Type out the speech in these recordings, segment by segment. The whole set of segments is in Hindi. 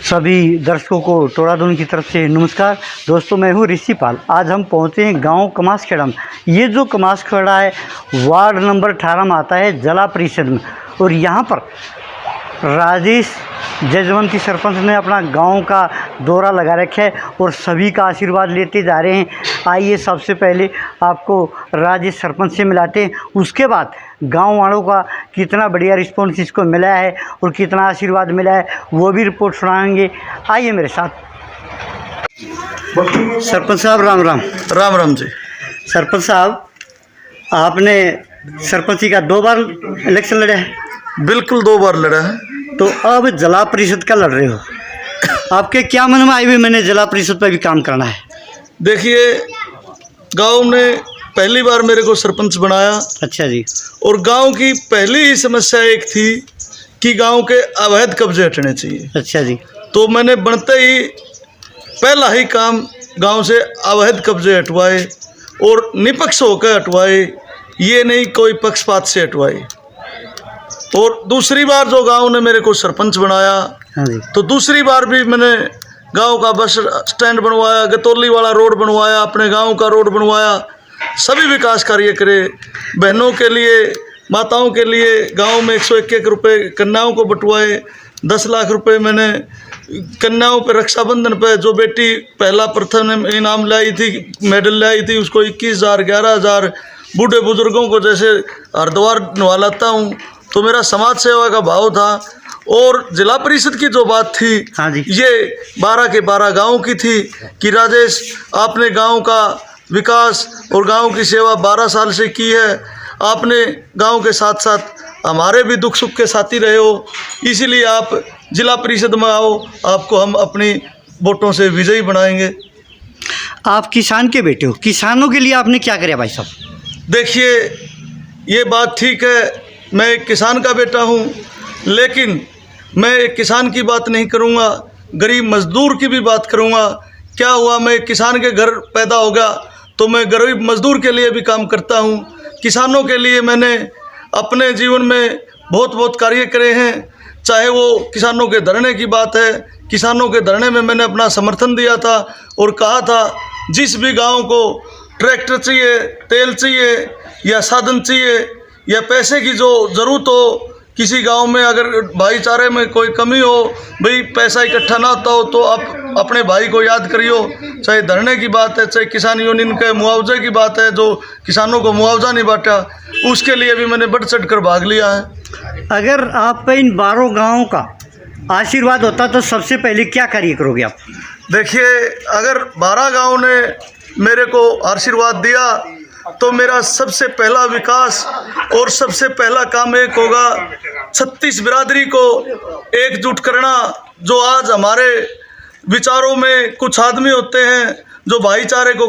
सभी दर्शकों को टोरादून की तरफ से नमस्कार। दोस्तों, मैं हूं ऋषिपाल। आज हम पहुंचे हैं गांव कमासखेड़ा में। ये जो कमासखेड़ा है वार्ड नंबर 18 में आता है, जिला परिषद में। और यहाँ पर राजेश जजवंती सरपंच ने अपना गांव का दौरा लगा रखा है और सभी का आशीर्वाद लेते जा रहे हैं। आइए सबसे पहले आपको राजेश सरपंच से मिलाते हैं, उसके बाद गांव वालों का कितना बढ़िया रिस्पॉन्स इसको मिला है और कितना आशीर्वाद मिला है वो भी रिपोर्ट सुनाएंगे। आइए मेरे साथ। सरपंच साहब राम राम। राम राम जी। सरपंच साहब, आपने सरपंची का 2 बार इलेक्शन लड़ा है? बिल्कुल 2 बार लड़ा है। तो अब जिला परिषद का लड़ रहे हो, आपके क्या मन में आई हुई मैंने जिला परिषद पर भी काम करना है? देखिए, गांव ने पहली बार मेरे को सरपंच बनाया। अच्छा जी। और गांव की पहली ही समस्या एक थी कि गांव के अवैध कब्जे हटने चाहिए। अच्छा जी। तो मैंने बनते ही पहला ही काम गांव से अवैध कब्जे हटवाए और निपक्ष होकर हटवाए, ये नहीं कोई पक्षपात से हटवाए। और दूसरी बार जो गांव ने मेरे को सरपंच बनाया, हाँ जी, तो दूसरी बार भी मैंने गांव का बस स्टैंड बनवाया, गतौली वाला रोड बनवाया, अपने गांव का रोड बनवाया, सभी विकास कार्य करे। बहनों के लिए, माताओं के लिए गांव में 101 रुपये कन्याओं को बंटवाए। 10 लाख रुपए मैंने कन्याओं पर रक्षाबंधन पे जो बेटी पहला प्रथम इनाम लाई थी, मेडल लाई थी, उसको 21,000 11,000। बूढ़े बुजुर्गों को जैसे हरिद्वार नहलाता हूँ, तो मेरा समाज सेवा का भाव था। और जिला परिषद की जो बात थी, हाँ जी, ये 12 के 12 गाँव की थी कि राजेश, आपने गांव का विकास और गांव की सेवा 12 साल से की है। आपने गांव के साथ साथ हमारे भी दुख सुख के साथी रहे हो, इसीलिए आप जिला परिषद में आओ, आपको हम अपनी वोटों से विजयी बनाएंगे। आप किसान के बेटे हो, किसानों के लिए आपने क्या किया भाई साहब? देखिए, ये बात ठीक है, मैं एक किसान का बेटा हूँ, लेकिन मैं एक किसान की बात नहीं करूँगा, गरीब मजदूर की भी बात करूँगा। क्या हुआ, मैं एक किसान के घर पैदा हो गया, तो मैं गरीब मजदूर के लिए भी काम करता हूँ। किसानों के लिए मैंने अपने जीवन में बहुत कार्य करे हैं। चाहे वो किसानों के धरने की बात है, किसानों के धरने में मैंने अपना समर्थन दिया था और कहा था जिस भी गाँव को ट्रैक्टर चाहिए, तेल चाहिए या साधन चाहिए या पैसे की जो ज़रूरत हो, किसी गांव में अगर भाईचारे में कोई कमी हो, भाई पैसा इकट्ठा ना होता हो, तो आप अपने भाई को याद करियो। चाहे धरने की बात है, चाहे किसान यूनियन के मुआवजे की बात है, जो किसानों को मुआवजा नहीं बांटा, उसके लिए भी मैंने बढ़ चढ़ कर भाग लिया है। अगर आप पे इन 12 गाँवों का आशीर्वाद होता तो सबसे पहले क्या कार्य करोगे आप? देखिए, अगर 12 गाँव ने मेरे को आशीर्वाद दिया तो मेरा सबसे पहला विकास और सबसे पहला काम एक होगा, 36 बिरादरी को एकजुट करना। जो आज हमारे विचारों में कुछ आदमी होते हैं जो भाईचारे को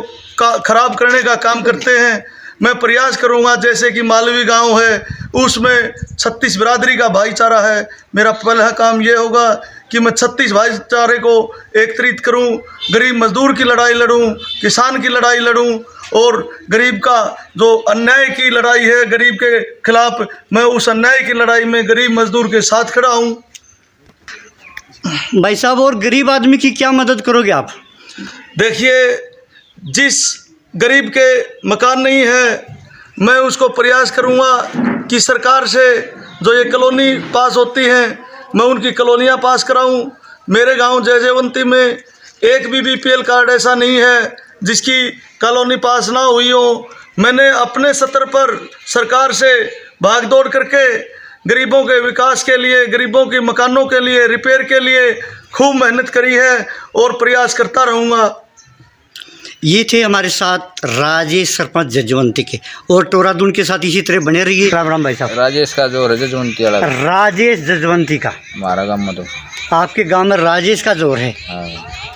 खराब करने का काम करते हैं, मैं प्रयास करूंगा। जैसे कि मालवी गांव है, उसमें 36 बिरादरी का भाईचारा है। मेरा पहला काम ये होगा कि मैं 36 भाईचारे को एकत्रित करूं, गरीब मजदूर की लड़ाई लड़ूं, किसान की लड़ाई लड़ूं और गरीब का जो अन्याय की लड़ाई है गरीब के खिलाफ, मैं उस अन्याय की लड़ाई में गरीब मजदूर के साथ खड़ा हूं। भाई साहब, और गरीब आदमी की क्या मदद करोगे आप? देखिए, जिस गरीब के मकान नहीं है, मैं उसको प्रयास करूंगा कि सरकार से जो ये कॉलोनी पास होती हैं, मैं उनकी कॉलोनियाँ पास कराऊं। मेरे गांव जयजयवंती में एक भी BPL कार्ड ऐसा नहीं है जिसकी कॉलोनी पास ना हुई हो। मैंने अपने स्तर पर सरकार से भागदौड़ करके गरीबों के विकास के लिए, गरीबों के मकानों के लिए, रिपेयर के लिए खूब मेहनत करी है और प्रयास करता रहूँगा। ये थे हमारे साथ राजेश सरपंच जजवंती के, और टोरादून के साथ इसी तरह बने रहिए। राम राम भाई साहब। राजेश का जोर है जजवंती वाला। राजेश जजवंती का हमारा गाँव में तो आपके गांव में राजेश का जोर है। हाँ।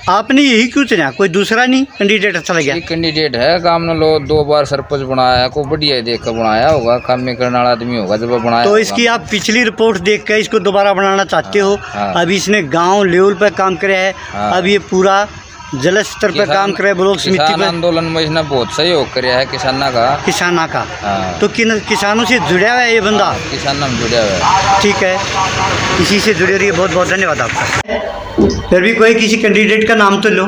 आपने यही क्यों चुना, कोई दूसरा नहीं कैंडिडेट अच्छा लगा? कैंडिडेट है, गाँव में लोग 2 बार सरपंच बनाया, को बढ़िया देख कर बनाया होगा, काम में करने वाला आदमी होगा जब बनाया। तो इसकी आप पिछली रिपोर्ट देख कर इसको दोबारा बनाना चाहते हो? हाँ। अब इसने गांव लेवल पर काम करे है। हाँ। अब ये पूरा जल स्तर पर काम करे ब्लॉक समिति किसान पर आंदोलन में इसने बहुत सहयोग कराया है किसाना का। किसाना का। हाँ। तो किसानों से जुड़ा हुआ है ये बंदा। किसान हम जुड़े हुए हैं। ठीक है, इसी से जुड़े रहिए। बहुत बहुत धन्यवाद आपका। फिर भी कोई किसी कैंडिडेट का नाम तो लो।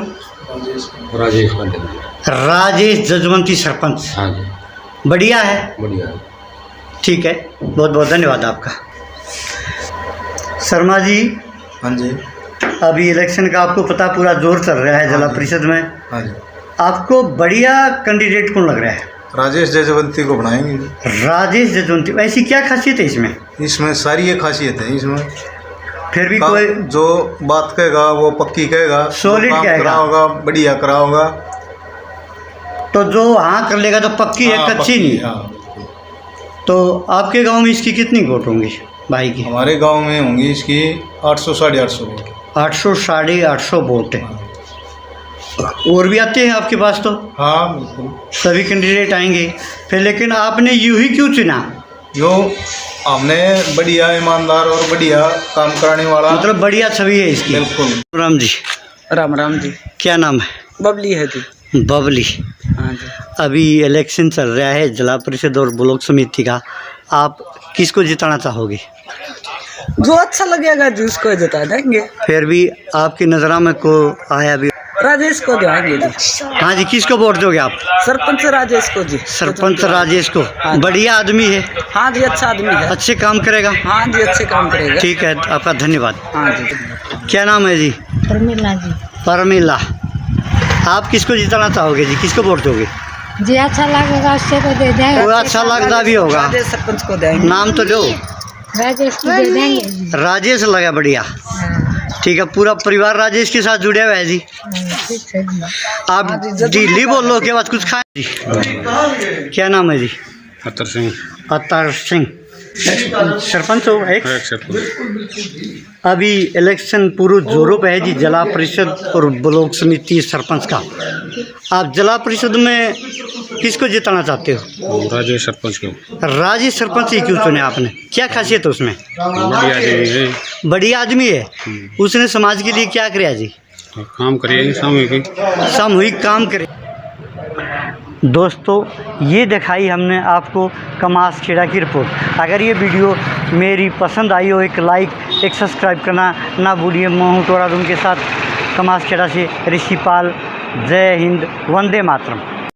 राजेश जजवंती सरपंच। हाँ जी, बढ़िया है। बढ़िया। ठीक है, बहुत बहुत धन्यवाद आपका। शर्मा जी, हाँ जी, अभी इलेक्शन का आपको पता पूरा जोर चल रहा है जिला परिषद में। हाँ जी। आपको बढ़िया कैंडिडेट कौन लग रहा है? राजेश जजवंती को बनाएंगे। राजेश जजवंती, ऐसी क्या खासियत है इसमें? इसमें सारी ये खासियत है। इसमें फिर भी कोई जो बात कहेगा वो पक्की कहेगा, Solid जो काम कहेगा। करा होगा बढ़िया करा होगा। तो जो हाँ कर लेगा तो पक्की है, हाँ, कच्ची पक्की, नहीं। हाँ। तो आपके गांव में इसकी कितनी वोट होंगी भाई की? हमारे गांव में होंगी इसकी 800 साढ़े 800 वोट। 800 साढ़े 800 वोट है। और भी आते हैं आपके पास तो? हाँ बिल्कुल। सभी कैंडिडेट आएंगे फिर, लेकिन आपने यूं ही क्यों चुना? जो हमने बढ़िया ईमानदार और बढ़िया काम कराने वाला, मतलब बढ़िया छवि है इसकी। बिल्कुल। राम जी, राम राम जी। क्या नाम है? बबली है जी। बबली। हाँ जी। अभी इलेक्शन चल रहा है जिला परिषद और ब्लॉक समिति का, आप किसको जिताना चाहोगे? जो अच्छा लगेगा जी उसको जिता देंगे। फिर भी आपकी नज़र में को आया भी? राजेश को जाएंगे जी। हाँ जी, किसको वोट दोगे आप? सरपंच राजेश को जी। सरपंच राजेश को। हाँ। बढ़िया आदमी है, हाँ जी, अच्छा आदमी है। अच्छे काम करेगा। हाँ जी, अच्छे काम करेगा। ठीक है, आपका धन्यवाद। हाँ जी। क्या नाम है जी? परमिला जी। परमिला। आप किसको जिताना चाहोगे जी, किसको वोट दोगे? जी अच्छा लगेगा उससे को दे देंगे। वो अच्छा लगता भी होगा। राजेश सरपंच को देंगे। नाम तो दो। राजेश को दे देंगे जी। राजेश लगा, बढ़िया। हाँ, ठीक है, पूरा परिवार राजेश के साथ जुड़े हुआ है जी। ठीक है जी। आप दिल्ली बोलो के बाद कुछ खाए जी? क्या नाम है जी? अतर सिंह। अतर सिंह। सरपंच हो एक? अभी इलेक्शन पूरे जोरों पे है जी, जिला परिषद और ब्लॉक समिति सरपंच का। आप जिला परिषद में किसको जिताना चाहते हो? राजेश सरपंच को। राजेश सरपंच ही क्यों चुने आपने? क्या खासियत है उसमें? बढ़िया आदमी है, बढ़िया आदमी है। उसने समाज के लिए क्या किया जी? काम करिए सामूहिक काम करे। दोस्तों, ये दिखाई हमने आपको कमासखेड़ा की रिपोर्ट। अगर ये वीडियो मेरी पसंद आई हो, एक लाइक, एक सब्सक्राइब करना ना भूलिए। मैं हूं टोराडून के साथ कमासखेड़ा से ऋषिपाल। जय हिंद, वंदे मातरम।